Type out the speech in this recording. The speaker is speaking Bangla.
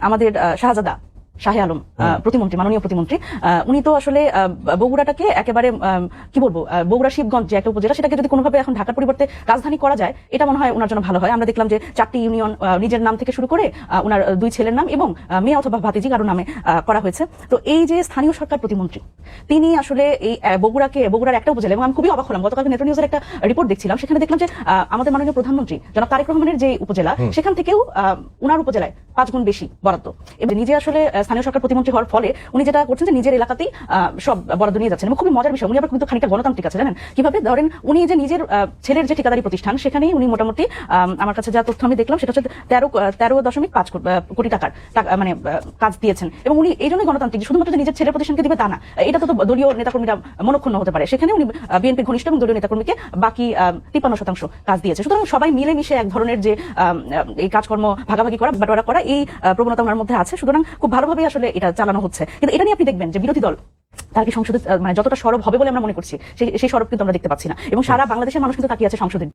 আমাদের শাহজাদা শাহে আলম প্রতিমন্ত্রী, মাননীয় প্রতিমন্ত্রী, উনি তো আসলে বগুড়াটাকে একেবারে কি বলবো, বগুড়া শিবগঞ্জ যে একটা উপজেলা, সেটাকে যদি কোনোভাবে এখন ঢাকার পরিবর্তে রাজধানী করা যায়, এটা মনে হয় ওনার জন্য ভালো হয়। আমরা দেখলাম যে 4টি ইউনিয়ন নিজের নাম থেকে শুরু করে ওনার 2 ছেলের নাম এবং মেয়ে অথবা ভাতিজি কারো নামে করা হয়েছে। তো এই যে স্থানীয় সরকার প্রতিমন্ত্রী, তিনি আসলে এই বগুড়ার একটা উপজেলা, এবং আমি খুবই অবাক হলাম, গতকাল নেত্র নিউজের একটা রিপোর্ট দেখছিলাম, সেখানে দেখলাম যে আমাদের মাননীয় প্রধানমন্ত্রী জনাব তারেক রহমানের যে উপজেলা, সেখান থেকেও উনার উপজেলায় 5 গুণ বেশি বরাদ্দ। এবং নিজে আসলে স্থানীয় সরকার প্রতিমন্ত্রী হওয়ার ফলে উনি যেটা করছেন যে নিজের এলাকাতেই সব বরাদ্দ নিয়ে যাচ্ছেন। এবং খুবই মজার বিষয়, উনি আবার কিন্তু খানিকটা গণতান্ত্রিক আছে, জানেন কিভাবে? ধরেন উনি যে নিজের ছেলের যে ঠিকাদারি প্রতিষ্ঠান, সেখানেই উনি মোটামুটি আমার কাছে যা তথ্য আমি দেখলাম, সেটা হচ্ছে 13.5 কোটি টাকার মানে কাজ দিয়েছেন। এবং উনি এই জন্যই গণতান্ত্রিক, শুধুমাত্র যে নিজের ছেলের প্রতিষ্ঠানকে দিবে তা না, এটা তো দলীয় নেতাকর্মীরা মনক্ষুণ্ণ হতে পারে। সেখানে উনি বিএনপির ঘনিষ্ঠ এবং দলীয় নেতাকর্মীকে বাকি 53% কাজ দিয়েছে। সুতরাং সবাই মিলেমিশে এক ধরনের যে এই কাজকর্ম ভাগাভাগি করা, বাটোয়ারা করা, এই প্রবণতা ওনার মধ্যে আছে। সুতরাং খুব ভালোভাবে আসলে এটা চালানো হচ্ছে। কিন্তু এটা নিয়ে আপনি দেখবেন যে বিরোধী দল তার কি সংসদে মানে যতটা সরব হবে বলে আমরা মনে করছি, সেই সরব কিন্তু আমরা দেখতে পাচ্ছি না। এবং সারা বাংলাদেশের মানুষ কিন্তু তাকিয়ে আছে সংসদে।